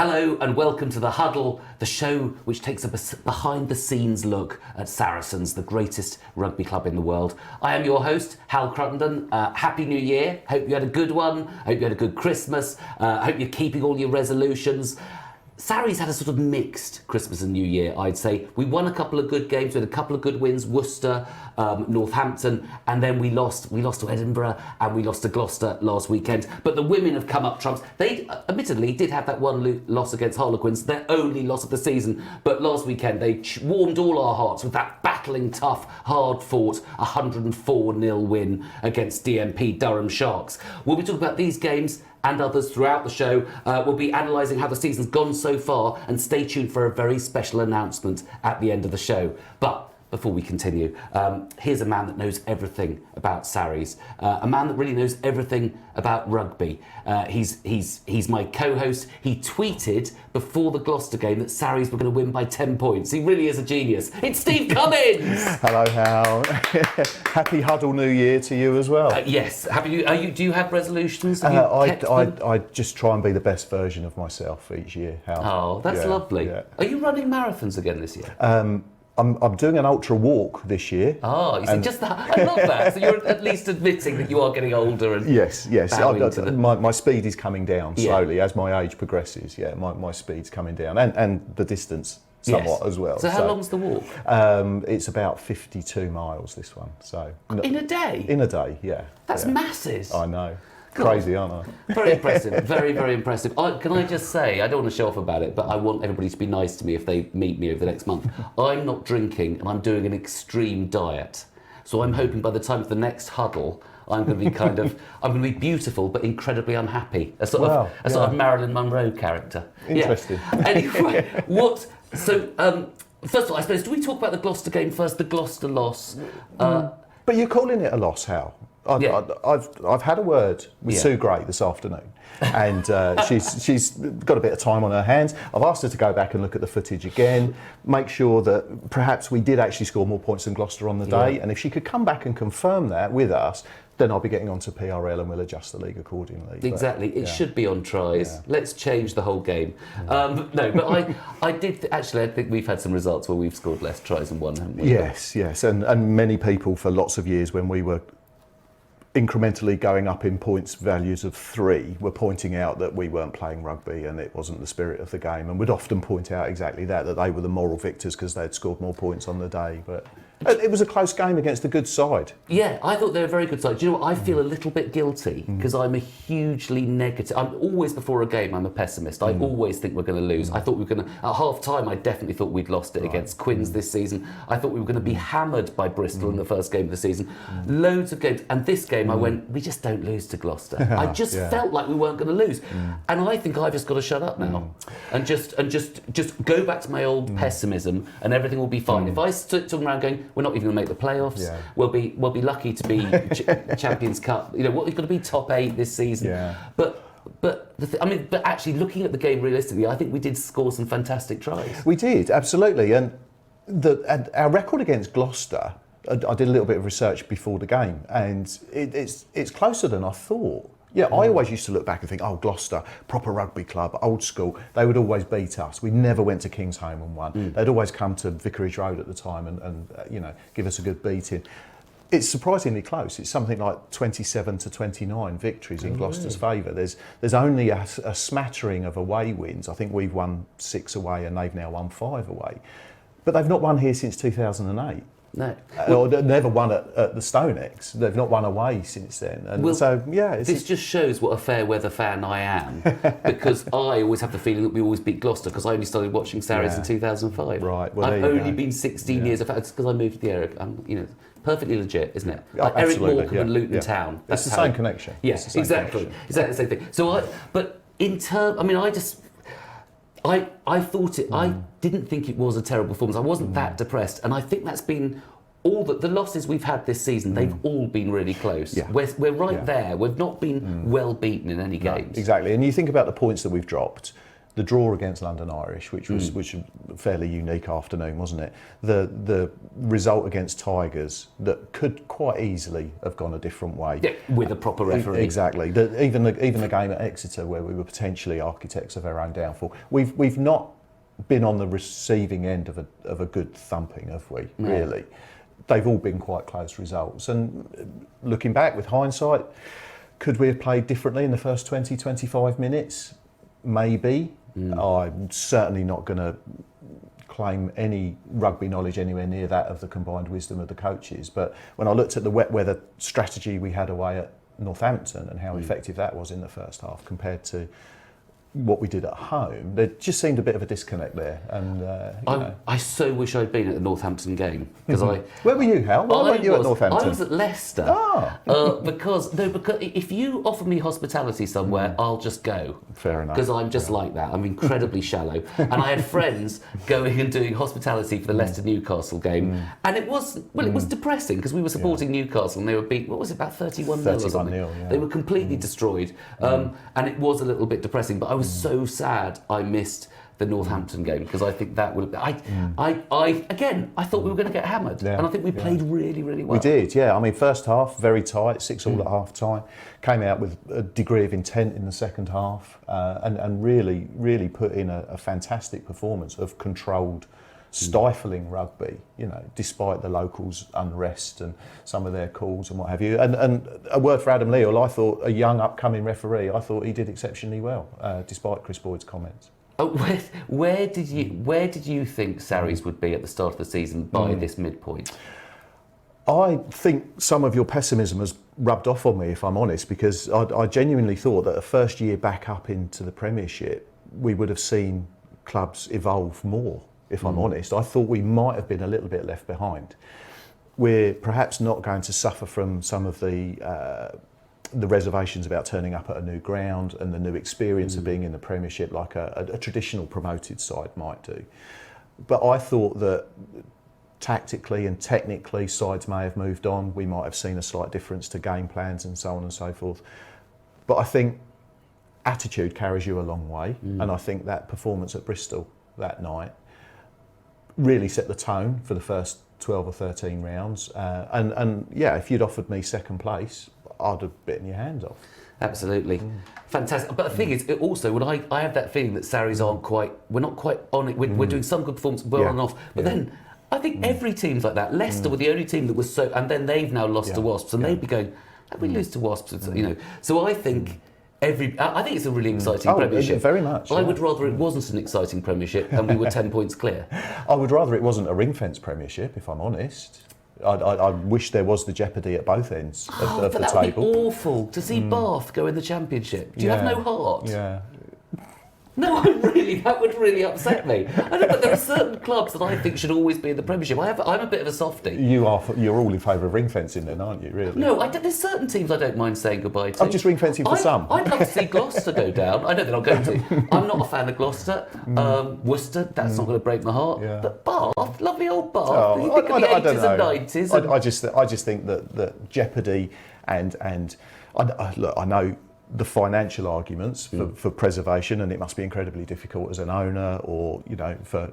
Hello and welcome to the Huddle, the show which takes a behind-the-scenes look at Saracens, the greatest rugby club in the world. I am your host, Hal Cruttenden. Happy New Year. Hope you had a good one. Hope you had a good Christmas. Hope you're keeping all your resolutions. Sarries had a sort of mixed Christmas and New Year, I'd say. We won a couple of good games, we had a couple of good wins, Worcester, Northampton, and then we lost to Edinburgh and we lost to Gloucester last weekend. But the women have come up trumps. They admittedly did have that one loss against Harlequins, their only loss of the season, but last weekend they warmed all our hearts with that battling, tough, hard-fought 104-0 win against DMP Durham Sharks. We'll be talking about these games and others throughout the show. We'll be analysing how the season's gone so far, and stay tuned for a very special announcement at the end of the show. But before we continue, here's a man that knows everything about Sarries, a man that really knows everything about rugby. He's my co-host. He tweeted before the Gloucester game that Sarries were going to win by 10 points. He really is a genius. It's Steve Cummins! Hello, Hal. Happy Huddle New Year to you as well. Yes. Do you have resolutions? I just try and be the best version of myself each year, Hal. Oh, that's lovely. Yeah. Are you running marathons again this year? I'm doing an ultra walk this year. Oh, you see, just that. I love that. So you're at least admitting that you are getting older and yes. My speed is coming down slowly as my age progresses. Yeah, my speed's coming down, and the distance somewhat as well. So how long's the walk? It's about 52 miles. This one. So in a day. In a day, yeah. That's masses. I know. Crazy, aren't I? Very impressive. Very, very impressive. Can I just say, I don't want to show off about it, but I want everybody to be nice to me if they meet me over the next month. I'm not drinking and I'm doing an extreme diet. So I'm hoping by the time of the next Huddle, I'm going to be I'm going to be beautiful but incredibly unhappy. A sort of Marilyn Monroe character. Interesting. Yeah. Anyway, first of all, I suppose, do we talk about the Gloucester game first, the Gloucester loss? But you're calling it a loss, Hal. I've had a word with Sue Gray this afternoon, and she's got a bit of time on her hands. I've asked her to go back and look at the footage again, make sure that perhaps we did actually score more points than Gloucester on the day, and if she could come back and confirm that with us, then I'll be getting on to PRL and we'll adjust the league accordingly. Exactly, it should be on tries. Yeah. Let's change the whole game. I think we've had some results where we've scored less tries than one, haven't we? Yes, and many people for lots of years when we were incrementally going up in points values of 3 were pointing out that we weren't playing rugby and it wasn't the spirit of the game, and would often point out exactly that they were the moral victors because they'd scored more points on the day. But it was a close game against a good side. Yeah, I thought they were a very good side. Do you know what? I feel a little bit guilty because I'm a hugely negative. I'm always, before a game, I'm a pessimist. I always think we're going to lose. I thought we were going to, at half time, I definitely thought we'd lost it against Quins this season. I thought we were going to be hammered by Bristol in the first game of the season. Loads of games. And this game, I went, we just don't lose to Gloucester. I just felt like we weren't going to lose. And I think I've just got to shut up now and just go back to my old pessimism and everything will be fine. If I stood talking around going, we're not even going to make the playoffs. Yeah. We'll be lucky to be Champions Cup. You know, we've got to be top 8 this season. Yeah. But actually, looking at the game realistically, I think we did score some fantastic tries. We did, absolutely, and our record against Gloucester. I did a little bit of research before the game, and it's closer than I thought. Yeah, I always used to look back and think, oh, Gloucester, proper rugby club, old school, they would always beat us. We never went to Kingsholm and won. They'd always come to Vicarage Road at the time and give us a good beating. It's surprisingly close. It's something like 27 to 29 victories in Gloucester's favour. There's only a smattering of away wins. I think we've won 6 away and they've now won 5 away. But they've not won here since 2008. No. Or never won at the Stonex. They've not won away since then. And this just shows what a fair weather fan I am, because I always have the feeling that we always beat Gloucester because I only started watching Sarries in 2005. Right. Well, I've only been 16 years. It's because I moved to the area. Perfectly legit, isn't it? Like Eric Morecambe and Luton Town. That's the same connection. Yes, exactly the same thing. So I thought it. I didn't think it was a terrible performance. I wasn't that depressed, and I think that's been all the losses we've had this season. They've all been really close. Yeah. We're right there. We've not been well beaten in any games. No, exactly. And you think about the points that we've dropped. the draw against London Irish, which was a fairly unique afternoon, wasn't it? The result against Tigers that could quite easily have gone a different way. Yeah, with a proper referee. Exactly. Even the game at Exeter, where we were potentially architects of our own downfall. We've not been on the receiving end of a good thumping, have we? No. Really? They've all been quite close results. And looking back with hindsight, could we have played differently in the first 20, 25 minutes? Maybe. I'm certainly not going to claim any rugby knowledge anywhere near that of the combined wisdom of the coaches. But when I looked at the wet weather strategy we had away at Northampton and how effective that was in the first half compared to what we did at home, there just seemed a bit of a disconnect there. And I so wish I'd been at the Northampton game because Where were you, Hal? Why weren't you at Northampton? I was at Leicester. Because if you offer me hospitality somewhere, I'll just go. Fair enough. Because I'm just like that. I'm incredibly shallow. And I had friends going and doing hospitality for the Leicester Newcastle game, and it was depressing because we were supporting Newcastle and they were beat. What was it, about 31-0 or something? 31-0, yeah. They were completely destroyed, and it was a little bit depressing. But I was so sad I missed the Northampton game because I think that would. I thought we were going to get hammered, and I think we played really, really well. We did, yeah. I mean, first half very tight, 6-6 at half time. Came out with a degree of intent in the second half, and really put in a fantastic performance of controlled, stifling rugby. You know, despite the locals' unrest and some of their calls and what have you. And a word for Adam Leal. I thought a young upcoming referee. I thought he did exceptionally well, despite Chris Boyd's comments. Oh, where did you think Sarries would be at the start of the season by this midpoint? I think some of your pessimism has rubbed off on me, if I'm honest, because I genuinely thought that a first year back up into the Premiership, we would have seen clubs evolve more, if I'm honest. I thought we might have been a little bit left behind. We're perhaps not going to suffer from some of the reservations about turning up at a new ground and the new experience of being in the Premiership like a traditional promoted side might do. But I thought that tactically and technically sides may have moved on. We might have seen a slight difference to game plans and so on and so forth. But I think attitude carries you a long way, and I think that performance at Bristol that night really set the tone for the first 12 or 13 rounds. And yeah, if you'd offered me second place, I'd have bitten your hands off. Absolutely. Fantastic. But the thing is, it also, when I have that feeling that Sarries we're not quite on it. We're doing some good performance, well on and off. But then I think every team's like that. Leicester were the only team that was so, and then they've now lost to Wasps, and they'd be going, how did we lose to Wasps? You know. So I think I think it's a really exciting Premiership. Very much. I would rather it wasn't an exciting Premiership and we were 10 points clear. I would rather it wasn't a ring-fence Premiership, if I'm honest. I wish there was the jeopardy at both ends of the that table. would be awful to see Bath go in the Championship. Do you have no heart? Yeah. No, that would really upset me. I know, but there are certain clubs that I think should always be in the Premiership. I'm a bit of a softie. You're all in favour of ring fencing then, aren't you, really? No, there's certain teams I don't mind saying goodbye to. I'm just ring fencing for some. I'd love to see Gloucester go down. I know they're not going to. I'm not a fan of Gloucester. Worcester, that's not going to break my heart. Yeah. But Bath, lovely old Bath. You think of the 80s and 90s. I just think that jeopardy and look, I know the financial arguments for preservation, and it must be incredibly difficult as an owner, or for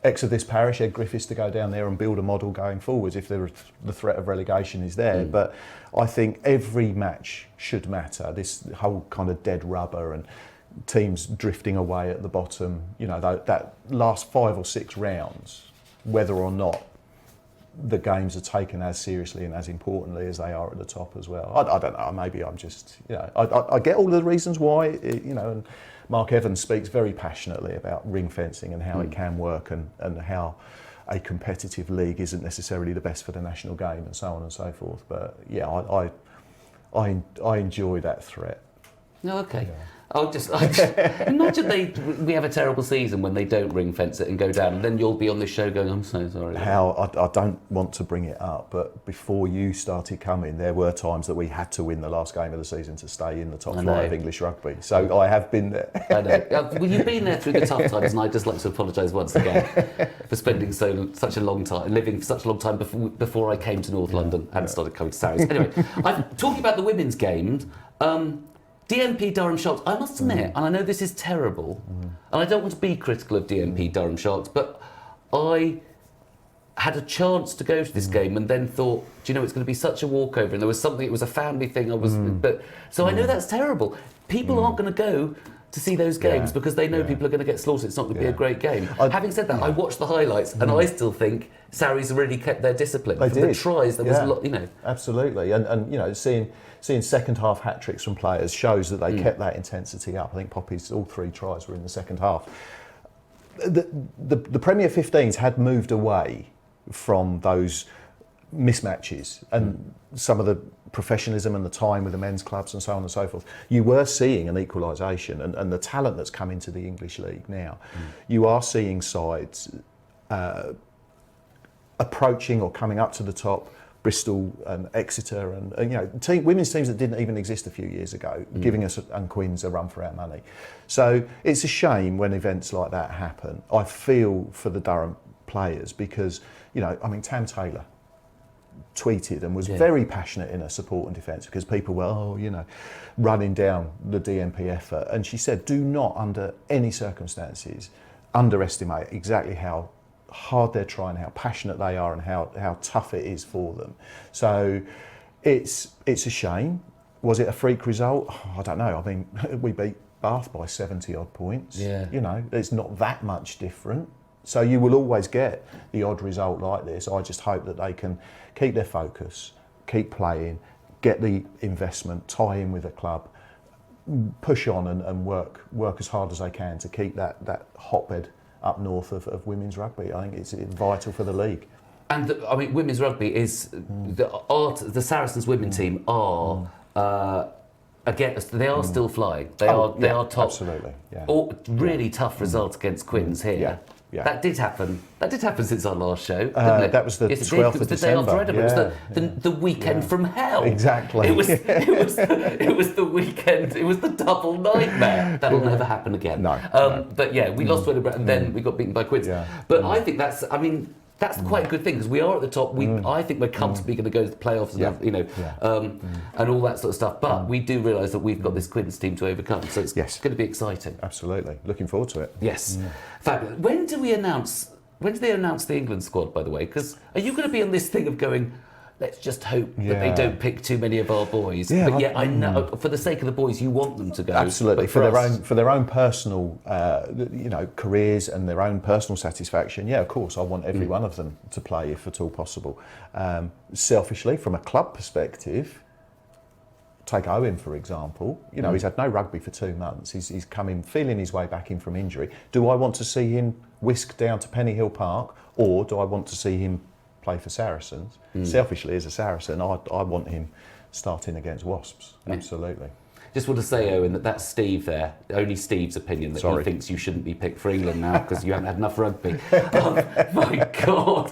ex of this parish, Ed Griffiths, to go down there and build a model going forwards if the threat of relegation is there. But I think every match should matter. This whole kind of dead rubber and teams drifting away at the bottom, that last 5 or 6 rounds, whether or not the games are taken as seriously and as importantly as they are at the top as well. I don't know, maybe I'm just, I get all the reasons why, and Mark Evans speaks very passionately about ring fencing and how it can work and how a competitive league isn't necessarily the best for the national game and so on and so forth. But yeah, I enjoy that threat. No, okay. Yeah. I just imagine we have a terrible season when they don't ring fence it and go down, and then you'll be on this show going, I'm so sorry. I don't want to bring it up, but before you started coming, there were times that we had to win the last game of the season to stay in the top flight of English rugby. So I have been there. I know. Well, you've been there through the tough times, and I'd just like to apologise once again for spending such a long time, living for such a long time before I came to North London and started coming to Sarries. Anyway, I'm talking about the women's games. DMP Durham Shots, I must admit, and I know this is terrible, and I don't want to be critical of DMP Durham Sharks, but I had a chance to go to this game and then thought, do you know, it's going to be such a walkover, and there was something, it was a family thing, so I know that's terrible. People aren't going to go to see those games because they know people are going to get slaughtered. It's not going to be a great game. Having said that, I watched the highlights and I still think Sarries really kept their discipline. They did. The tries, there was a lot, you know. Absolutely, and you know, seeing second half hat tricks from players shows that they kept that intensity up. I think Poppy's all 3 tries were in the second half. The Premier 15s had moved away from those mismatches and some of the professionalism and the time with the men's clubs and so on and so forth. You were seeing an equalisation and the talent that's come into the English League now. You are seeing sides approaching or coming up to the top. Bristol and Exeter and you know, women's teams that didn't even exist a few years ago, giving us and Quins a run for our money. So it's a shame when events like that happen. I feel for the Durham players because, you know, I mean, Tam Taylor tweeted and was very passionate in her support and defence because people were, you know, running down the DMP effort. And she said, do not, under any circumstances, underestimate exactly how hard they're trying, how passionate they are, and how tough it is for them. So it's a shame. Was it a freak result? Oh, I don't know. I mean, we beat Bath by 70 odd points. Yeah. You know, it's not that much different. So you will always get the odd result like this. I just hope that they can keep their focus, keep playing, get the investment, tie in with the club, push on and work as hard as they can to keep that hotbed up north of women's rugby. I think it's vital for the league. And I mean, women's rugby is the Saracens women team are again, they are still flying. They are top. Absolutely. Yeah. Really tough result against Quins here. Yeah. Yeah. That did happen since our last show, didn't it? That was the 12th of December. It was the day after Edinburgh. It was the weekend from hell. Exactly. It was the weekend. It was the double nightmare. That'll never happen again. No. But yeah, we lost to Edinburgh and then we got beaten by Quins. Yeah. But I think that's quite a good thing because we are at the top. I think we're comfortably going to go to the playoffs and and all that sort of stuff. But we do realise that we've got this Quins team to overcome, so it's going to be exciting. Absolutely, looking forward to it. Yes, fabulous. When do they announce the England squad? By the way, because are you going to be on this thing of going? Let's just hope that they don't pick too many of our boys. Yeah, but I know for the sake of the boys, you want them to go. Absolutely, for their own personal, careers and their own personal satisfaction. Yeah, of course, I want every one of them to play if at all possible. Selfishly, from a club perspective, take Owen for example. You know, he's had no rugby for 2 months. He's come in feeling his way back in from injury. Do I want to see him whisked down to Pennyhill Park, or do I want to see him play for Saracens? Selfishly, as a Saracen, I want him starting against Wasps. Absolutely. Just want to say, Owen, that's Steve there. Only Steve's opinion that he thinks you shouldn't be picked for England now because you haven't had enough rugby. My God,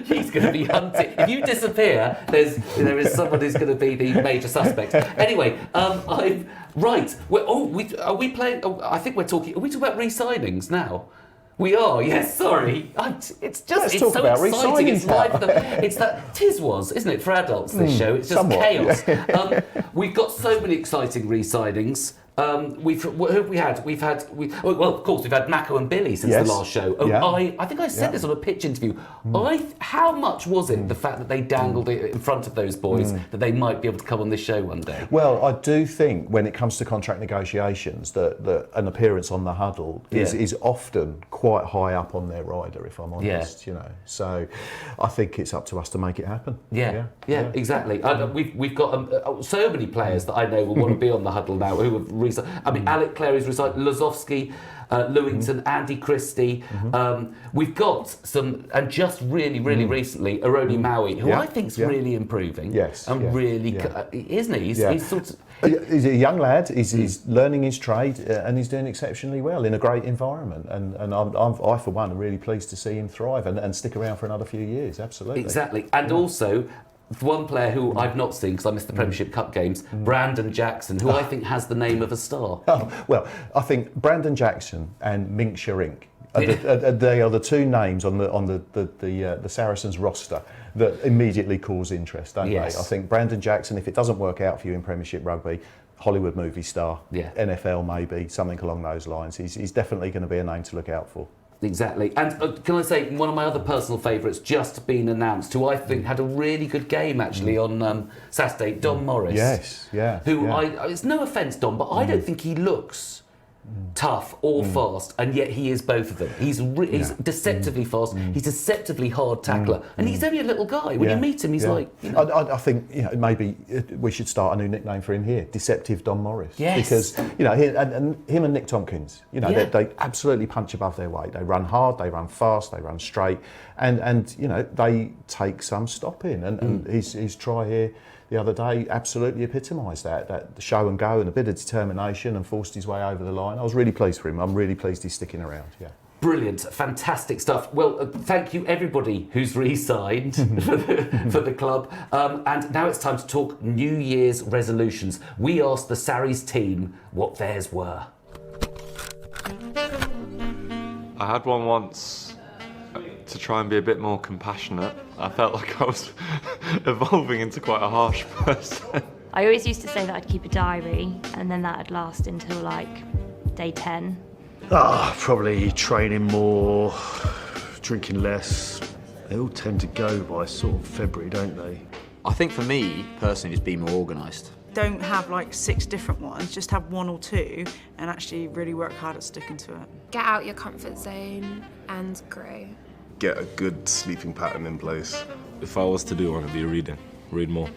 he's going to be hunted. If you disappear, there is someone who's going to be the major suspect. Anyway, right. Are we playing? I think we're talking. Are we talking about re-signings now? We are, yes, sorry. It's so exciting. It's live. It's that Tiswas, isn't it, for adults, this show? It's just somewhat, chaos. Yeah. We've got so many exciting re-signings. Who have we had? Of course, we've had Mako and Billy since the last show. I think I said this on a pitch interview. How much was it, the fact that they dangled it in front of those boys, that they might be able to come on this show one day? Well, I do think when it comes to contract negotiations, that an appearance on the Huddle is often quite high up on their rider, if I'm honest. You know, so I think it's up to us to make it happen. Yeah, exactly. We've got so many players that I know will want to be on the Huddle now who have. I mean, Alec Clary's resigned, Lazowski, Lewington, Andy Christie. We've got some, and just really recently, Aroni Maui, who I think's really improving. Yes. And isn't he? He's sort of. He's a young lad. He's learning his trade, and he's doing exceptionally well in a great environment. And I for one, are really pleased to see him thrive and stick around for another few years. Absolutely. Exactly. And also, one player who I've not seen because I missed the Premiership Cup games, Brandon Jackson, who I think has the name of a star. Well, I think Brandon Jackson and Mink Sharink they are the two names on the Saracens roster that immediately cause interest, don't they? I think Brandon Jackson, if it doesn't work out for you in Premiership Rugby, Hollywood movie star, Yeah. NFL maybe, something along those lines. He's definitely going to be a name to look out for. Exactly. And can I say, one of my other personal favourites just been announced, who I think had a really good game actually on Saturday, Dom Morris. Yes, yeah. Who yeah. it's no offence, Dom, but I don't think he looks tough or fast, and yet he is both of them. He's deceptively fast, he's deceptively hard tackler, and he's only a little guy. When you meet him, he's like... You know. I think maybe we should start a new nickname for him here, Deceptive Dom Morris. Yes. Because, him and Nick Tompkins, they absolutely punch above their weight. They run hard, they run fast, they run straight, and they take some stopping. And his try here the other day absolutely epitomised that show and go and a bit of determination, and forced his way over the line. I was really pleased for him. I'm really pleased he's sticking around. Yeah. Brilliant, fantastic stuff. Well, thank you everybody who's re-signed for the club. And now it's time to talk New Year's resolutions. We asked the Sarries team what theirs were. I had one once to try and be a bit more compassionate. I felt like I was evolving into quite a harsh person. I always used to say that I'd keep a diary, and then that'd last until like day 10. Probably training more, drinking less. They all tend to go by sort of February, don't they? I think for me, personally, just be more organised. Don't have like 6 different ones, just have 1 or 2 and actually really work hard at sticking to it. Get out your comfort zone and grow. Get a good sleeping pattern in place. If I was to do one, it'd be read more.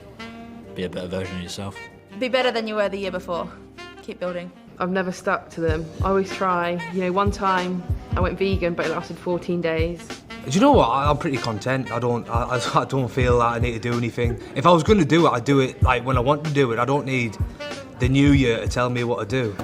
Be a better version of yourself. Be better than you were the year before. Keep building. I've never stuck to them. I always try. One time I went vegan, but it lasted 14 days. Do you know what? I'm pretty content. I don't feel like I need to do anything. If I was going to do it, I'd do it like when I want to do it. I don't need the new year to tell me what to do.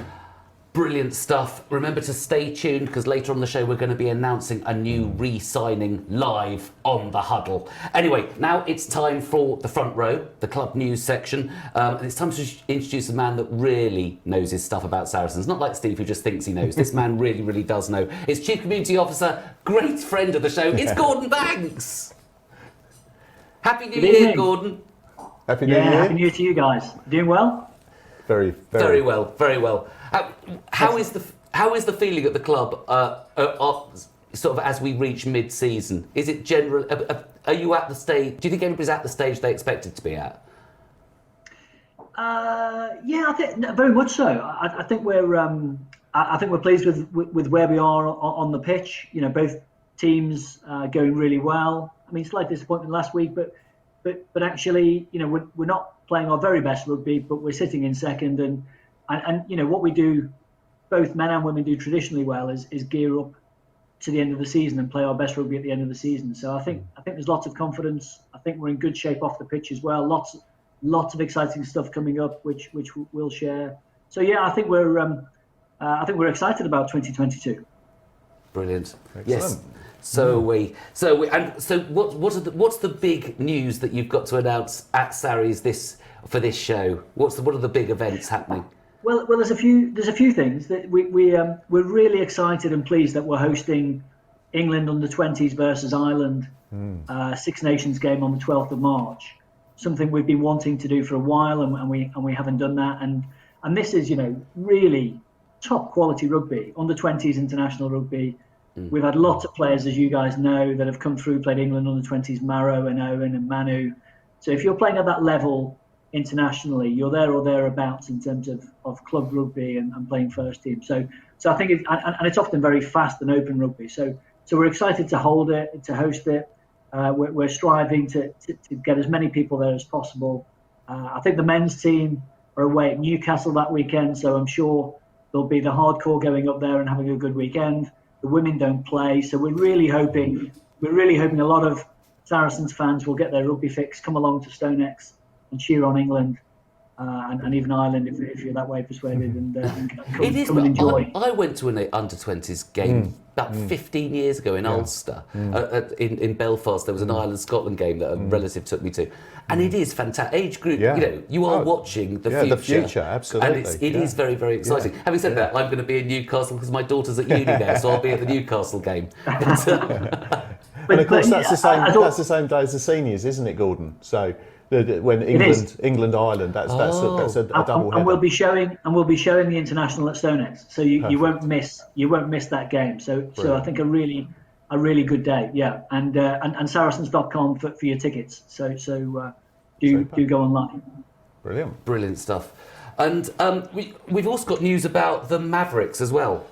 Brilliant stuff. Remember to stay tuned, because later on the show we're going to be announcing a new re-signing live on the Huddle. Anyway, now it's time for the front row, the club news section. And it's time to introduce a man that really knows his stuff about Saracens. Not like Steve, who just thinks he knows. This man really, really does know. It's Chief Community Officer, great friend of the show. It's Gordon Banks. Happy New Year, Gordon. Happy New Year. Happy New Year to you guys. Doing well? Very, very well, very well. How is the feeling at the club sort of as we reach mid-season? Is it general? Are you at the stage? Do you think everybody's at the stage they expected to be at? Yeah, I think very much so. I think we're pleased with where we are on the pitch. Both teams going really well. I mean, slight disappointment last week, but actually, we're not playing our very best rugby, but we're sitting in second, and what we do, both men and women do traditionally well, is gear up to the end of the season and play our best rugby at the end of the season. So I think there's lots of confidence. I think we're in good shape off the pitch as well. Lots of exciting stuff coming up, which we'll share. So yeah, I think we're excited about 2022. Brilliant. Excellent. Yes. So what's the big news that you've got to announce at Sarries for this show? What are the big events happening? Well, there's a few things that we're really excited and pleased that we're hosting England under-20s versus Ireland Six Nations game on the 12th of March. Something we've been wanting to do for a while, and we haven't done that. And this is really top quality rugby, under-20s international rugby. We've had lots of players, as you guys know, that have come through, played England under-20s, Maro and Owen and Manu. So if you're playing at that level internationally, you're there or thereabouts in terms of club rugby and playing first team. So I think it's often very fast and open rugby. So we're excited to hold it, to host it. We're striving to get as many people there as possible. I think the men's team are away at Newcastle that weekend, so I'm sure there'll be the hardcore going up there and having a good weekend. The women don't play, so we're really hoping a lot of Saracens fans will get their rugby fix, come along to Stonex and cheer on England and even Ireland if you're that way persuaded, and come and enjoy. I went to an under-20s game about 15 years ago in Ulster. In Belfast, there was an Ireland-Scotland game that a relative took me to. And it is fantastic. Age group, you are watching the future. The future, absolutely. And it is very, very exciting. Having said that, I'm going to be in Newcastle because my daughter's at uni there, so I'll be at the Newcastle game. And of course, that's the same day as the seniors, isn't it, Gordon? So When England Ireland, that's a double header. And we'll be showing the international at Stonex, so you won't miss that game. So I think a really good day, yeah. And Saracens.com for your tickets. So do go online. Brilliant stuff. And we've also got news about the Mavericks as well.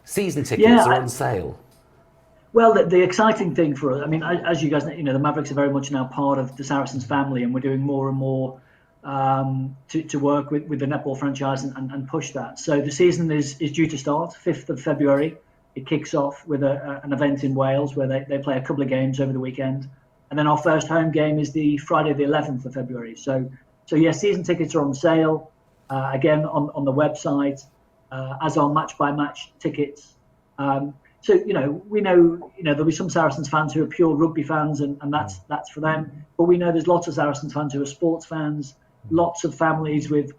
Season tickets are on sale. Well, the exciting thing for us, I mean, as you guys know, the Mavericks are very much now part of the Saracens family, and we're doing more and more to work with the netball franchise and push that. So the season is due to start 5th of February. It kicks off with an event in Wales where they play a couple of games over the weekend. And then our first home game is the Friday the 11th of February. So season tickets are on sale, again, on the website, as are match-by-match tickets. So, we know, there'll be some Saracens fans who are pure rugby fans, and that's for them. But we know there's lots of Saracens fans who are sports fans, lots of families with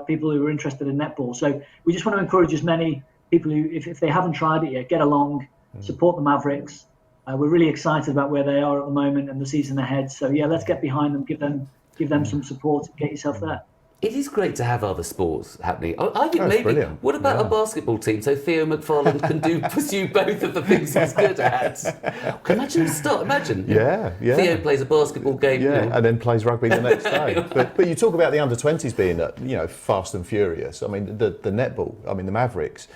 people who are interested in netball. So we just want to encourage as many people who, if they haven't tried it yet, get along, support the Mavericks. We're really excited about where they are at the moment and the season ahead. So, let's get behind them, give them some support, get yourself there. It is great to have other sports happening. I think maybe. Brilliant. What about a basketball team? So Theo McFarlane can pursue both of the things he's good at. Imagine. Yeah. Theo plays a basketball game. And then plays rugby the next day. But you talk about the under-20s being, fast and furious. I mean, the netball. I mean, the Mavericks.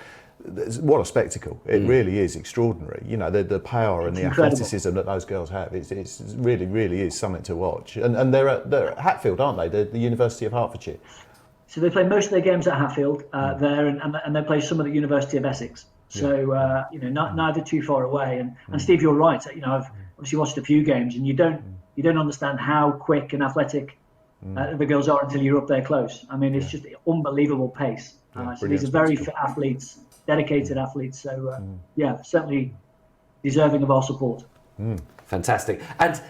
What a spectacle! It really is extraordinary. The power and the athleticism that those girls have. It's really is something to watch. And they're at Hatfield, aren't they? The University of Hertfordshire. So they play most of their games at Hatfield there, and they play some at the University of Essex. So neither too far away. And Steve, you're right. I've obviously watched a few games, and you don't understand how quick and athletic the girls are until you're up there close. I mean, it's just unbelievable pace. So these are very fit athletes. Dedicated athletes, so certainly deserving of our support. Fantastic. And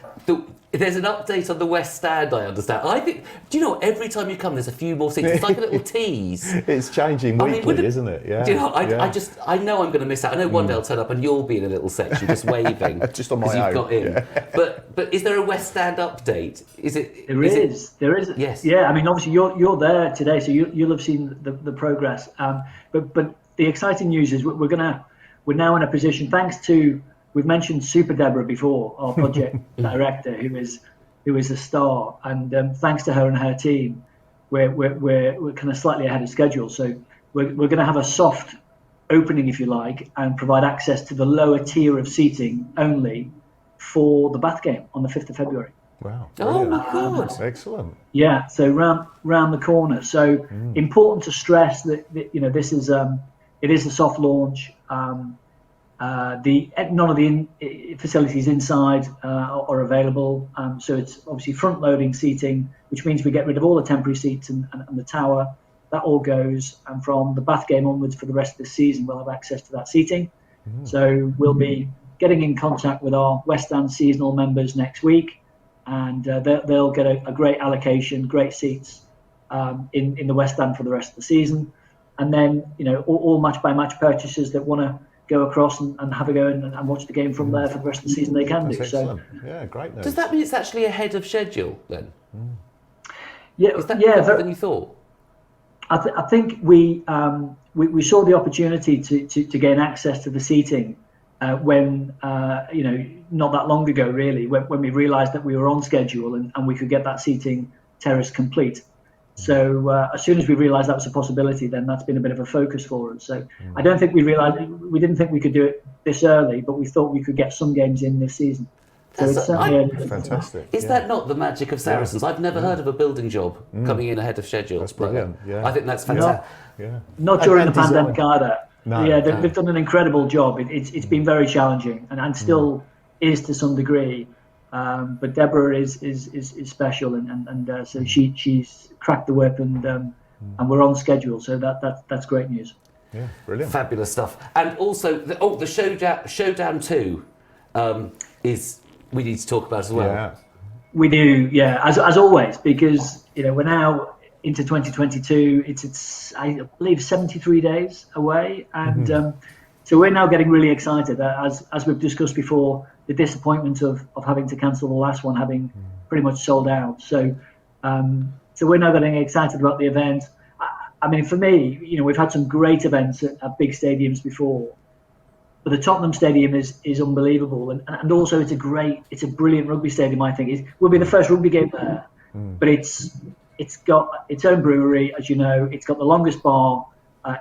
there's an update on the West Stand, I understand. I think, do you know, every time you come, there's a few more seats. It's like a little tease. It's changing weekly, isn't it? Yeah. Do you know, I know I'm going to miss out. I know one day I'll turn up and you'll be in a little section just waving. Just on my own. Because you've got in. Yeah. But is there a West Stand update? There is. Yes. Yeah, I mean, obviously you're there today, so you'll have seen the progress. But the exciting news is we're now in a position, thanks to, we've mentioned Super Deborah before, our project director, who is a star, and thanks to her and her team, we're kind of slightly ahead of schedule. So we're going to have a soft opening, if you like, and provide access to the lower tier of seating only for the Bath game on the 5th of February. Wow. Oh my God. Excellent. Yeah, so round the corner. So important to stress that this is it is a soft launch. None of the facilities inside are available. So it's obviously front-loading seating, which means we get rid of all the temporary seats and the tower. That all goes. And from the Bath game onwards for the rest of the season, we'll have access to that seating. So we'll be getting in contact with our West End seasonal members next week, and they'll get a great allocation, great seats in the West End for the rest of the season. And then, all match-by-match purchasers that want to go across and have a go and watch the game from there for the rest of the season, they can do. Excellent. So, great news. Does that mean it's actually ahead of schedule then? Yeah, is that better than you thought? I think we saw the opportunity to gain access to the seating when not that long ago, really, when we realised that we were on schedule and we could get that seating terrace complete. So as soon as we realised that was a possibility, then that's been a bit of a focus for us. So I don't think we didn't think we could do it this early, but we thought we could get some games in this season. So it's fantastic. Is that not the magic of Saracens? I've never heard of a building job coming in ahead of schedule. That's brilliant. I think that's fantastic. Not during the pandemic either. No, they've done an incredible job. It's been very challenging and still is to some degree. But Deborah is special, and so she's cracked the whip, and we're on schedule. So that's great news. Yeah, brilliant, fabulous stuff. And also the Showdown 2 is we need to talk about as well. Yeah, we do. Yeah, as always, because we're now into 2022. It's I believe 73 days away, and so we're now getting really excited. As we've discussed before, the disappointment of having to cancel the last one, having pretty much sold out. So we're now getting excited about the event. I mean, for me, we've had some great events at big stadiums before, but the Tottenham Stadium is unbelievable, and also it's a brilliant rugby stadium. I think it will be the first rugby game there, but it's got its own brewery, as you know. It's got the longest bar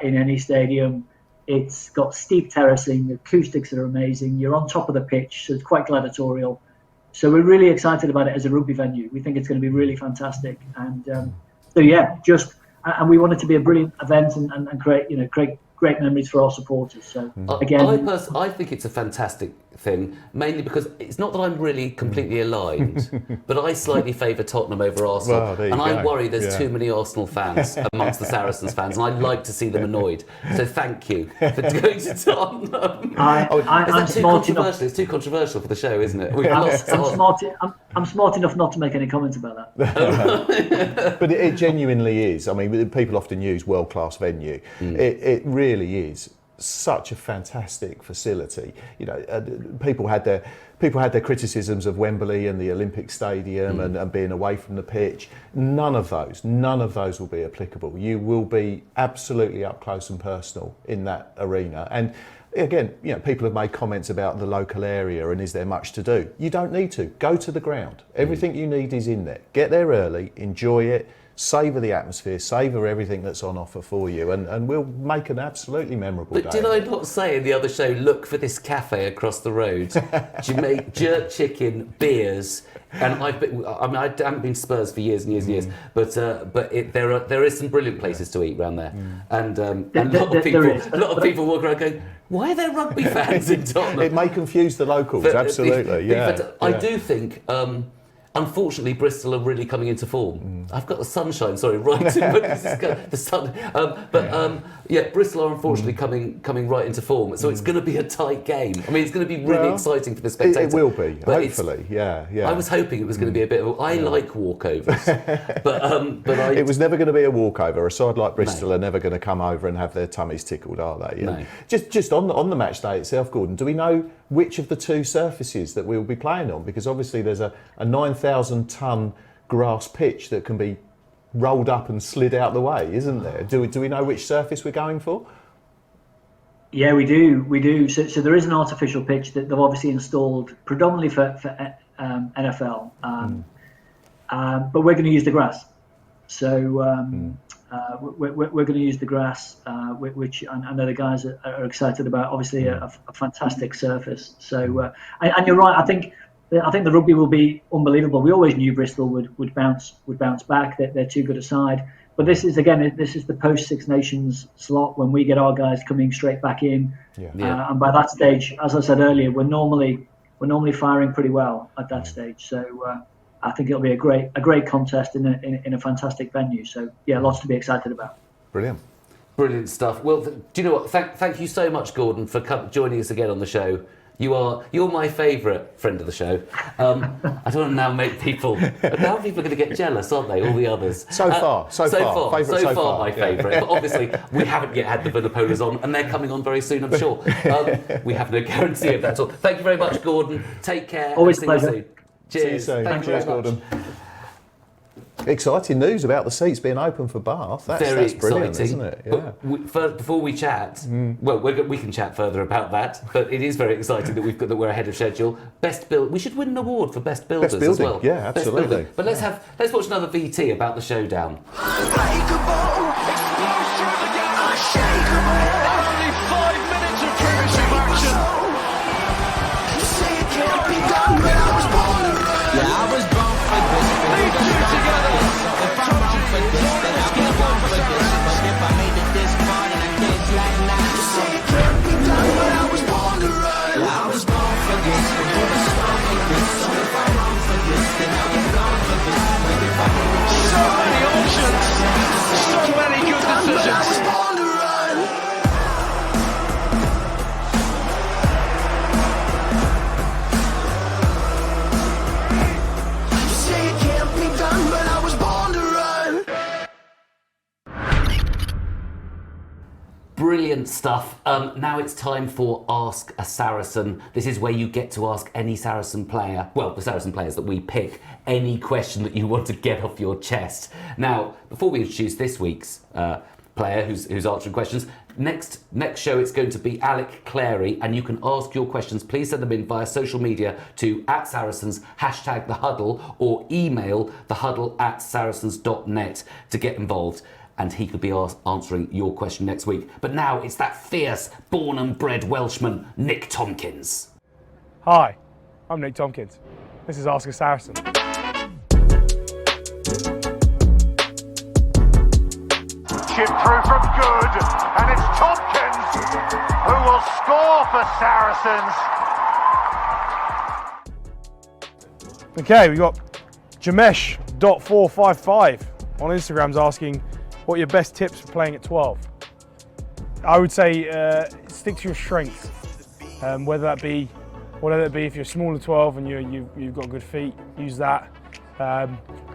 in any stadium. It's got steep terracing, the acoustics are amazing. You're on top of the pitch, so it's quite gladiatorial. So we're really excited about it as a rugby venue. We think it's going to be really fantastic, and and we want it to be a brilliant event and great memories for our supporters. So again, I think it's a fantastic thing, mainly because it's not that I'm really completely aligned, but I slightly favour Tottenham over Arsenal, Well, there you and I go. worry there's too many Arsenal fans amongst the Saracens fans, and I'd like to see them annoyed. So thank you for going to Tottenham. I'm smart enough. It's too controversial for the show, isn't it? I'm smart enough not to make any comments about that. But it genuinely is. I mean, people often use world-class venue. It really is such a fantastic facility. People had their criticisms of Wembley and the Olympic Stadium and being away from the pitch. None of those will be applicable. You will be absolutely up close and personal in that arena. And again, people have made comments about the local area and is there much to do? You don't need to. Go to the ground. Everything you need is in there. Get there early, enjoy it, savour the atmosphere, savour everything that's on offer for you, and we'll make an absolutely memorable day. But did I not say in the other show, look for this cafe across the road? Make jerk chicken, beers, and I haven't been to Spurs for years and years and years, but there is some brilliant places to eat around there, and a lot of people walk around going, why are there rugby fans in Tottenham? It may confuse the locals, absolutely. I do think. Unfortunately, Bristol are really coming into form. I've got the sunshine, right in the sun. Bristol are unfortunately coming right into form. So it's going to be a tight game. I mean, it's going to be really exciting for the spectators. It will be, hopefully. Yeah. I was hoping it was going to be a bit of. I like walkovers, but it was never going to be a walkover. A side like Bristol are never going to come over and have their tummies tickled, are they? No. Just on the match day itself, Gordon. Do we know which of the two surfaces that we'll be playing on? Because obviously there's a 9,000-ton grass pitch that can be rolled up and slid out the way, isn't there? Do we know which surface we're going for? Yeah, we do. So there is an artificial pitch that they've obviously installed predominantly for NFL, but we're going to use the grass. So we're going to use the grass, which I know the guys are excited about. Obviously, a fantastic surface. So, and you're right. I think the rugby will be unbelievable. We always knew Bristol would bounce back. They're too good a side. But this is the post Six Nations slot when we get our guys coming straight back in. And by that stage, as I said earlier, we're normally firing pretty well at that stage. So. I think it'll be a great contest in a fantastic venue. So lots to be excited about. Brilliant stuff. Well, do you know what? Thank you so much, Gordon, for joining us again on the show. You're my favourite friend of the show. I don't want to now make people. Now people are going to get jealous, aren't they? All the others. So far, my favourite. But obviously, we haven't yet had the Villapolas on, and they're coming on very soon, I'm sure. We have no guarantee of that at all. Thank you very much, Gordon. Take care. Always a pleasure. Cheers. Thank you, Gordon. Exciting news about the seats being open for Bath. That's brilliant, isn't it? Yeah. Before we chat, we can chat further about that. But it is very exciting that we're ahead of schedule. Best build. We should win an award for best builders as well. Yeah, absolutely. But let's watch another VT about the showdown. Only 5 minutes of premiership action. I was born for this. These two together. If I'm wrong for this, then I'll be wrong for this. But if I made it this far, then I can't slide now. You say it can't be done, but I was born to run. I was born for this. I was born for this. So if I'm wrong for this, then I'll be wrong for this. But if I made it this far, so many options. So many good decisions. I was born to run. Brilliant stuff. Now it's time for Ask a Saracen. This is where you get to ask any Saracen player, well, the Saracen players that we pick, any question that you want to get off your chest. Now, before we introduce this week's player who's answering questions, next show it's going to be Alec Clary, and you can ask your questions. Please send them in via social media to @Saracens, #TheHuddle, or email thehuddle@saracens.net to get involved. And he could be answering your question next week. But now it's that fierce, born and bred Welshman, Nick Tompkins. Hi, I'm Nick Tompkins. This is Ask a Saracen. Chip through from good, and it's Tompkins who will score for Saracens. Okay, we got Jamesh.455 on Instagram's asking, what are your best tips for playing at 12? I would say stick to your strengths, whether that be if you're smaller 12 and you've got good feet, use that.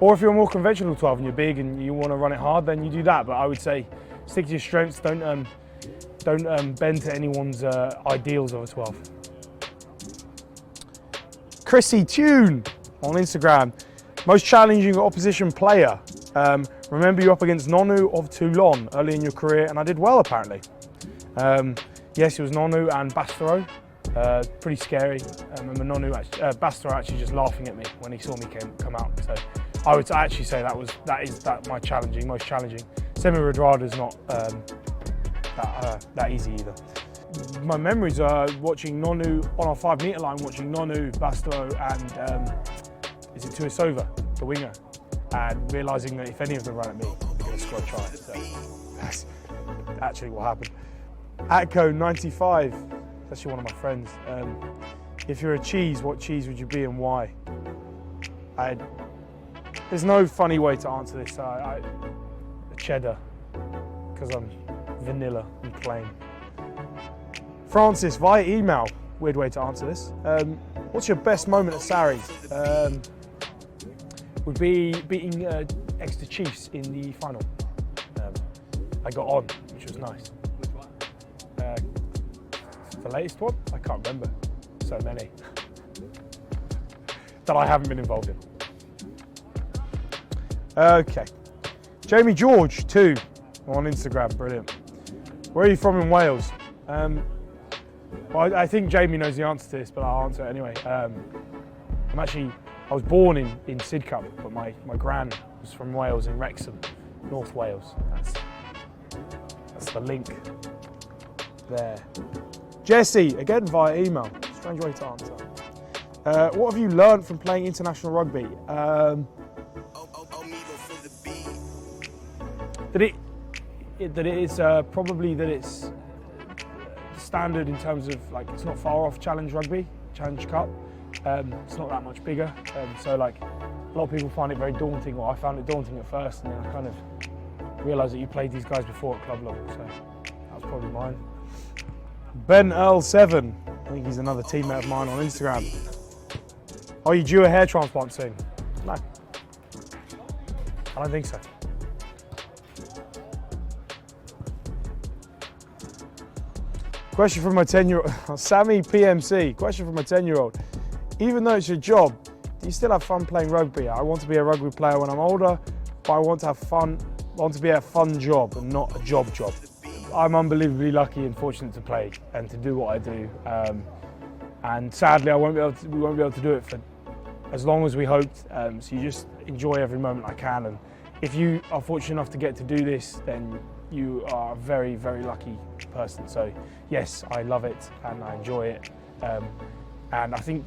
Or if you're a more conventional 12 and you're big and you want to run it hard, then you do that. But I would say stick to your strengths. Don't bend to anyone's ideals of a 12. Chrissy Tune on Instagram, most challenging opposition player. Remember you're up against Nonu of Toulon early in your career, and I did well apparently. Yes, it was Nonu and Bastero. Pretty scary. I remember Bastero actually just laughing at me when he saw me come out. So I would actually say that is most challenging. Semi Redrada is not that easy either. My memories are watching Nonu on our 5 metre line, watching Nonu, Bastero, and is it Tuisova, the winger, and realising that if any of them run at me, they're going to score a try. So that's actually what happened. Atco95, that's actually one of my friends. If you're a cheese, what cheese would you be and why? There's no funny way to answer this. A cheddar, because I'm vanilla and plain. Francis, via email, weird way to answer this. What's your best moment at Sarries? Would be beating Exeter Chiefs in the final. I got on, which was nice. The latest one? I can't remember. So many that I haven't been involved in. Okay. Jamie George, 2 on Instagram, brilliant. Where are you from in Wales? Well, I think Jamie knows the answer to this, but I'll answer it anyway. I was born in Sidcup, but my gran was from Wales, in Wrexham, North Wales. That's the link there. Jesse, again via email. Strange way to answer. What have you learned from playing international rugby? That it's standard in terms of, like, it's not far off Challenge Rugby, Challenge Cup. It's not that much bigger, so like a lot of people find it very daunting, or I found it daunting at first, and then I kind of realised that you played these guys before at club level, so that was probably mine. Ben Earl 7, I think he's another teammate of mine on Instagram. Are you due a hair transplant soon? No, I don't think so. Question from my 10-year-old, Sammy PMC, question from my 10-year-old. Even though it's your job, do you still have fun playing rugby? I want to be a rugby player when I'm older, but I want to be a fun job and not a job. I'm unbelievably lucky and fortunate to play and to do what I do. And sadly, we won't be able to do it for as long as we hoped. So you just enjoy every moment I can. And if you are fortunate enough to get to do this, then you are a very, very lucky person. So yes, I love it and I enjoy it. And I think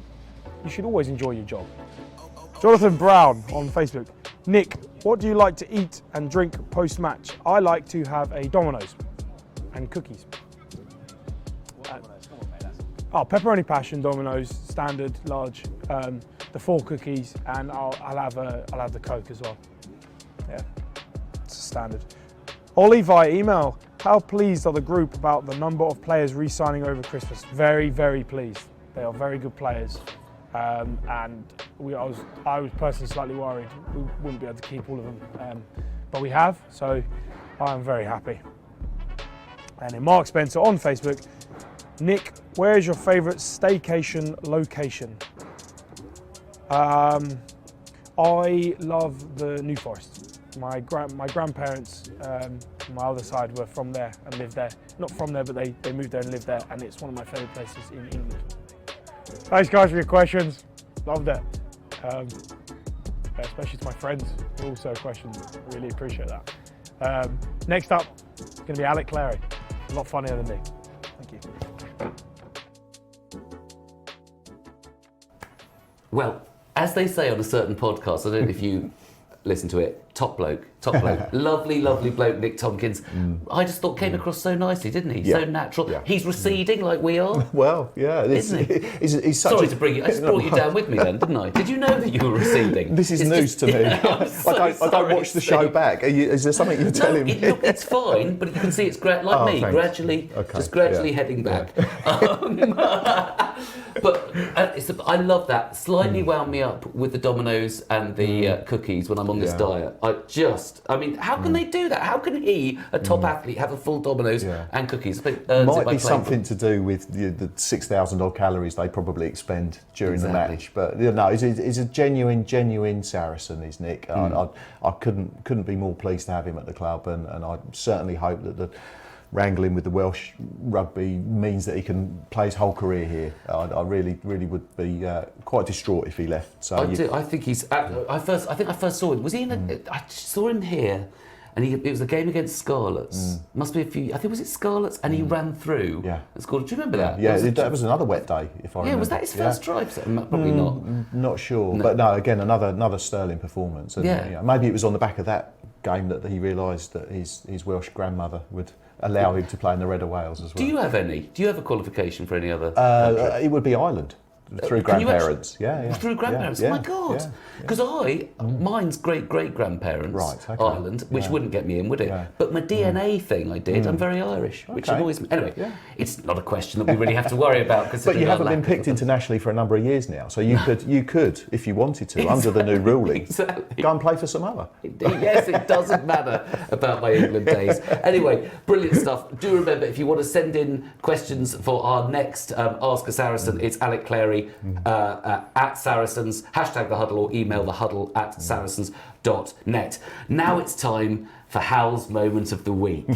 you should always enjoy your job. Jonathan Brown on Facebook. Nick, what do you like to eat and drink post-match? I like to have a Domino's and cookies. Pepperoni passion Domino's, standard, large. The 4 cookies, and I'll have the Coke as well. Yeah, it's standard. Ollie via email. How pleased are the group about the number of players re-signing over Christmas? Very, very pleased. They are very good players. And I was personally slightly worried we wouldn't be able to keep all of them, but we have, so I'm very happy. And then Mark Spencer on Facebook. Nick, where is your favourite staycation location? I love the New Forest. My grandparents, my other side, were from there and lived there. Not from there, but they moved there and lived there, and it's one of my favourite places in England. Thanks guys for your questions. Loved it. Especially to my friends who also questioned. Really appreciate that. Next up, it's going to be Alec Clary. A lot funnier than me. Thank you. Well, as they say on a certain podcast, I don't know if you listen to it, top bloke. Lovely bloke, Nick Tompkins. I just thought came across so nicely, didn't he? Yeah. So natural. Yeah. He's receding like we are. Well, yeah. Isn't he? He's such Sorry to bring you. I just brought you down with me then, didn't I? Did you know that you were receding? This is news to me. Yeah, I don't watch the show back. Is there something you're telling me? Look, it's fine, but you can see it's like me, thanks. gradually heading back. But I love that. Slightly wound me up with the Dominoes and the cookies when I'm on this diet. I mean, how can they do that? How can he, a top athlete, have a full Dominoes and cookies? It might be something to do with the 6,000 odd calories they probably expend during the match. But no, he's a genuine Saracen, is Nick. I couldn't be more pleased to have him at the club, and I certainly hope that the wrangling with the Welsh rugby means that he can play his whole career here. I really would be quite distraught if he left. So I think he's. I first saw him. Was he in? I saw him here, and it was a game against Scarlets. Must be a few. I think was it Scarlets, and he ran through. Yeah. And scored. Do you remember that? Yeah, that was another wet day. If I remember. Was that his first drive? Probably not. Not sure, but no. Again, another sterling performance. And, maybe it was on the back of that game that he realised that his Welsh grandmother would allow him to play in the Red of Wales as well. Do you have any? Do you have a qualification for any other? It would be Ireland. Through grandparents, Through grandparents, oh my God! Because mine's great-great-grandparents, Ireland, which wouldn't get me in, would it? But my DNA thing I did, I'm very Irish, which annoys me. Anyway, it's not a question that we really have to worry about. But you haven't been picked internationally for a number of years now, so you could, if you wanted to, under the new ruling, go and play for Samoa. Yes, it doesn't matter about my England days. Anyway, brilliant stuff. Do remember, if you want to send in questions for our next Ask a Saracen, it's Alec Clary at Saracens, hashtag the Huddle, or email the Huddle at saracens.net. Now it's time for Hal's moment of the week.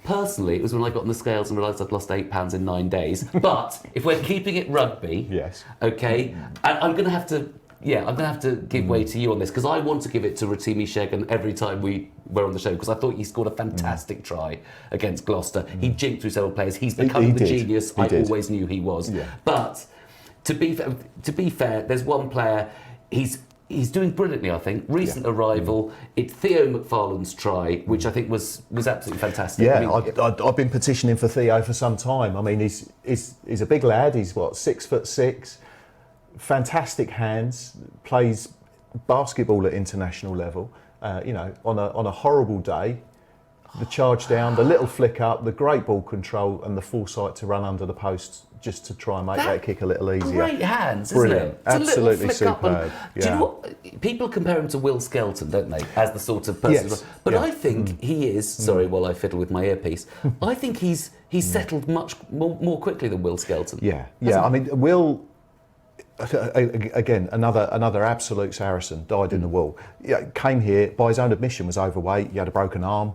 Personally, it was when I got on the scales and realised I'd lost £8 in 9 days. But if we're keeping it rugby, okay, and I'm going to have to give way to you on this, because I want to give it to Rotimi Shegan every time we're on the show, because I thought he scored a fantastic try against Gloucester. He jinked through several players. He's becoming the genius I always knew he was. But to be fair, there's one player, he's doing brilliantly, I think. Recent arrival, it's Theo McFarlane's try, which I think was absolutely fantastic. Yeah, I've been petitioning for Theo for some time. I mean, he's a big lad. He's 6'6", fantastic hands, plays basketball at international level. On a horrible day, the charge down, the little flick up, the great ball control, and the foresight to run under the post just to try and make that kick a little easier. Great hands, brilliant. Isn't it? Absolutely superb. Do you know what? People compare him to Will Skelton, don't they, as the sort of person. Yes. But I think he is. Sorry, while I fiddle with my earpiece, I think he's settled much more quickly than Will Skelton. Yeah. I mean, Will. Again, another absolute Saracen, died in the wool. Came here, by his own admission, was overweight. He had a broken arm.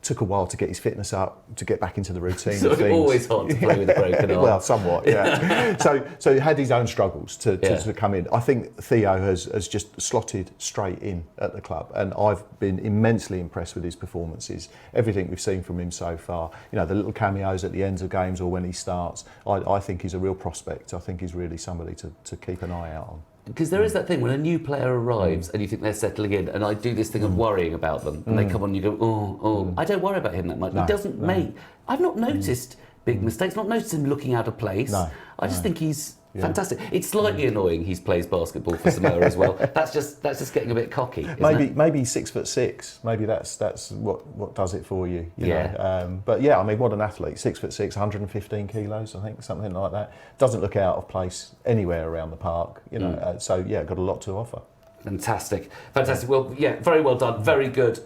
Took a while to get his fitness up, to get back into the routine. So of things. Always hard to play with a broken arm. Well, somewhat, yeah. So he had his own struggles to come in. I think Theo has just slotted straight in at the club, and I've been immensely impressed with his performances. Everything we've seen from him so far. The little cameos at the ends of games or when he starts. I think he's a real prospect. I think he's really somebody to keep an eye out on. Because there is that thing when a new player arrives and you think they're settling in, and I do this thing of worrying about them, and they come on and you go, oh, I don't worry about him that much. He doesn't make. I've not noticed big mistakes, not noticed him looking out of place. I just think he's fantastic. It's slightly annoying he plays basketball for Samoa as well. That's just getting a bit cocky. Maybe 6'6". Maybe that's what does it for you. You know? But I mean, what an athlete! 6'6", 115 kilos, I think, something like that. Doesn't look out of place anywhere around the park. Got a lot to offer. Fantastic. Well, very well done. Very good.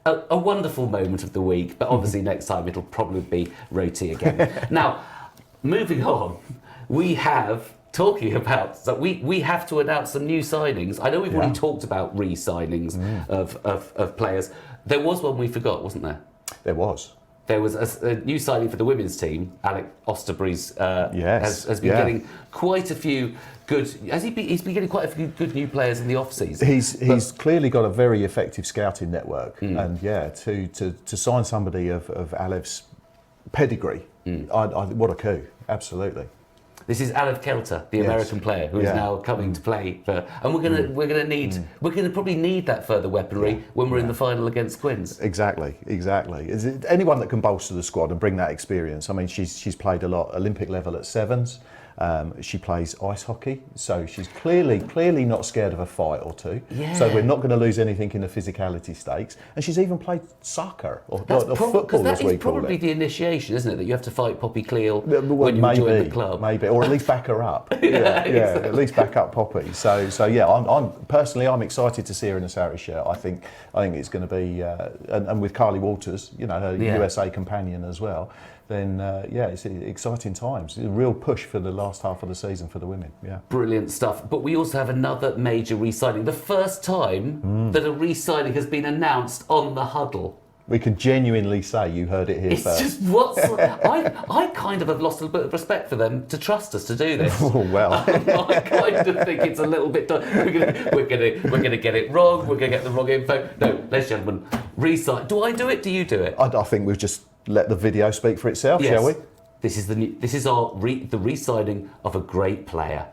a wonderful moment of the week, but obviously next time it'll probably be roti again. Now, moving on, we have... Talking about, so we have to announce some new signings. I know we've already talked about re-signings of players. There was one we forgot, wasn't there? There was. There was a new signing for the women's team. Alec Osterbury's has been getting quite a few good. He's been getting quite a few good new players in the off season. He's clearly got a very effective scouting network, and to sign somebody of Alev's pedigree, what a coup! Absolutely. This is Alev Kelter, the American player, who is now coming to play for, and we're gonna probably need that further weaponry when we're in the final against Quins. Exactly. Is it anyone that can bolster the squad and bring that experience? I mean, she's played a lot Olympic level at Sevens. She plays ice hockey, so she's clearly not scared of a fight or two. Yeah. So we're not going to lose anything in the physicality stakes. And she's even played soccer or football, as we call it. That is probably the initiation, isn't it? That you have to fight Poppy Cleal when you join the club. Maybe, or at least back her up. Exactly. At least back up Poppy. So yeah, I'm excited to see her in a Saracens shirt. I think it's going to be, and with Carly Walters, her USA companion as well. Then it's exciting times. A real push for the last half of the season for the women. Yeah, brilliant stuff. But we also have another major re-signing. The first time that a re-signing has been announced on the Huddle. We can genuinely say you heard it here first. It's just I kind of have lost a bit of respect for them to trust us to do this. Oh, well, I kind of think it's a little bit. We're gonna get it wrong. We're gonna get the wrong info. No, ladies and gentlemen, re-sign. Do I do it? Do you do it? I think we've just let the video speak for itself, shall we? This is the re-signing of a great player.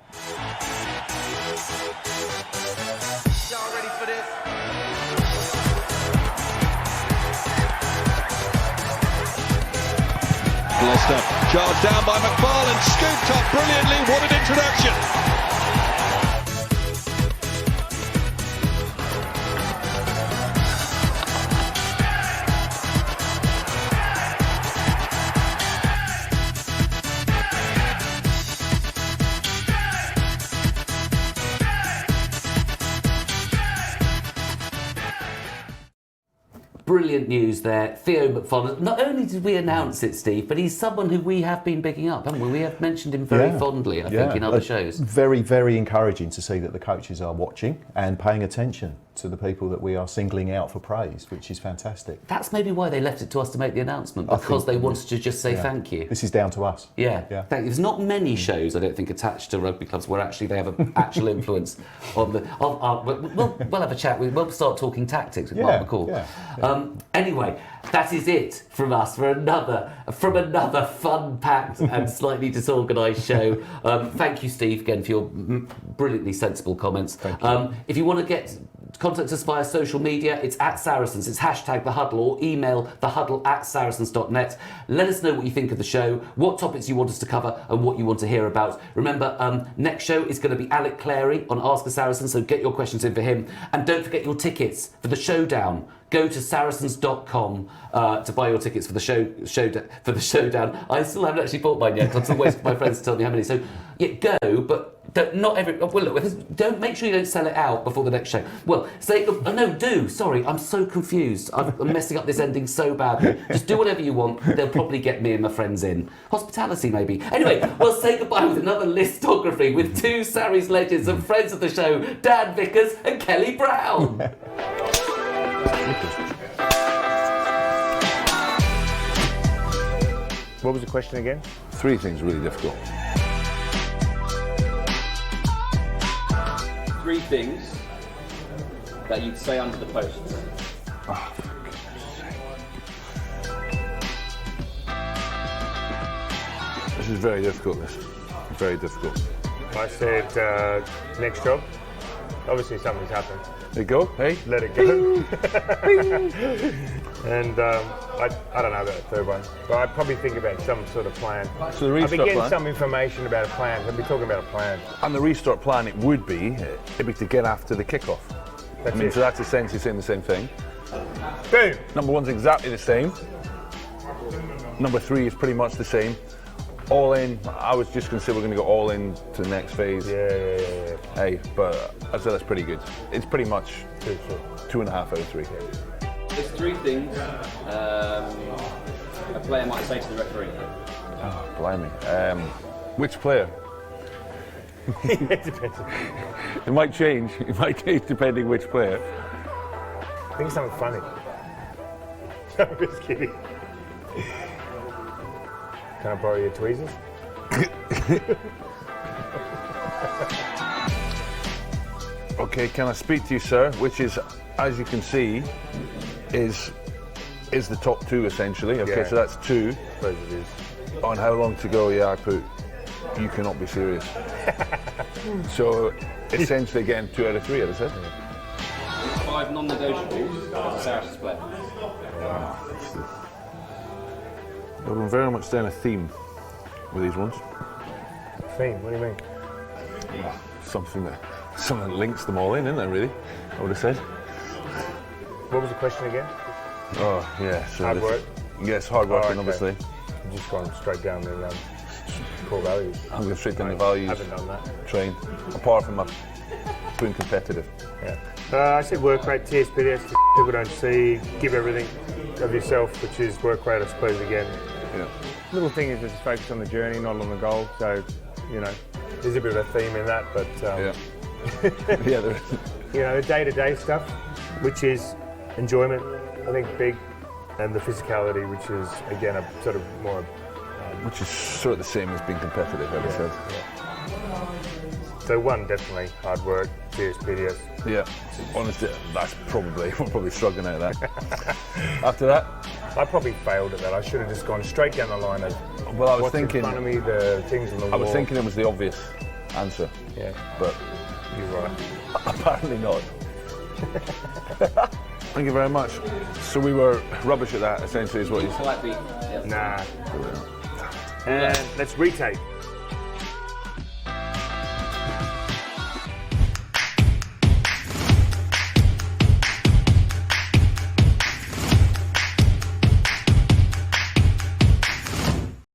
Gloucester charged down by McFarlane, scooped up brilliantly. What an introduction! Brilliant news there. Theo McFarlane. Not only did we announce it, Steve, but he's someone who we have been bigging up, haven't we? We have mentioned him very fondly, I think, in other shows. Very, very encouraging to see that the coaches are watching and paying attention to the people that we are singling out for praise, which is fantastic. That's maybe why they left it to us to make the announcement, because they wanted to just say thank you. This is down to us. Yeah. Thank you. There's not many shows, I don't think, attached to rugby clubs where actually they have an actual influence on the... We'll have a chat. We'll start talking tactics with Mark McCall. Anyway, that is it from us for another fun-packed and slightly disorganised show. Thank you, Steve, again for your brilliantly sensible comments. If you want to contact us via social media, it's at Saracens, it's hashtag The Huddle, or email thehuddle@saracens.net. Let us know what you think of the show, what topics you want us to cover and what you want to hear about. Remember, next show is going to be Alec Clary on Ask a Saracen, so get your questions in for him. And don't forget your tickets for the showdown. Go to saracens.com to buy your tickets for the showdown. I still haven't actually bought mine yet because I'm still waiting for my friends to tell me how many. So go, but not every. Well, look, don't make sure you don't sell it out before the next show. Well, do. Sorry, I'm so confused. I'm messing up this ending so badly. Just do whatever you want. They'll probably get me and my friends in. Hospitality, maybe. Anyway, we'll say goodbye with another listography with two Sarries legends and friends of the show, Dan Vickers and Kelly Brown. What was the question again? Three things really difficult. Three things that you'd say under the post. Oh, this is very difficult, this. Very difficult. I said next job. Obviously something's happened. There you go, hey? Let it go. And I don't know about the third one, but I'd probably think about some sort of plan. So the restart I'd be getting plan? some information about a plan. I'd be talking about a plan. And the restart plan, it'd be to get after the kickoff. So that's essentially saying the same thing. Boom! Number one's exactly the same. Number three is pretty much the same. All in, I was just going to say we're going to go all in to the next phase. Yeah. Hey, but I said that's pretty good. It's pretty much 2.5 out of 3. There's 3 things a player might say to the referee. Oh, blimey. Which player? It depends. It might change. It might change depending which player. I think something funny. I'm just kidding. Can I borrow your tweezers? Okay, can I speak to you, sir? Which is, as you can see, is the top 2 essentially. Okay, Yeah. so that's 2. I suppose it is. On how long to go? Yeah, I put. You cannot be serious. So essentially, again, 2 out of 3, as I said. 5 non-negotiables as a Saracens player. We're going very much down a theme with these ones. Theme? What do you mean? Something that links them all in, isn't there? Really, I would have said. What was the question again? Oh yeah, so Hard work? Yes, hard working, Oh, okay. obviously. You've just gone straight down the core values. I'm going straight down the I values. haven't done that. Train, apart from being competitive. Yeah. I said work rate, TSPDS, people don't see, give everything of yourself, which is work rate, I suppose, again. Yeah. Little thing is just focus on the journey, not on the goal. So, you know, there's a bit of a theme in that, but yeah, there is. You know, the day-to-day stuff, which is enjoyment, I think, big, and the physicality, which is again a sort of more. Which is sort of the same as being competitive, as I said. So 1, definitely hard work, TSPDS. Yeah, honestly, that's we're probably struggling out of that. After that, I probably failed at that. I should have just gone straight down the line of. well, I was what's thinking. in front of me, the things on the wall. I was thinking it was the obvious answer. Yeah, but you're right. Apparently not. Thank you very much. So we were rubbish at that, essentially, is what you said. Nah. And let's retake.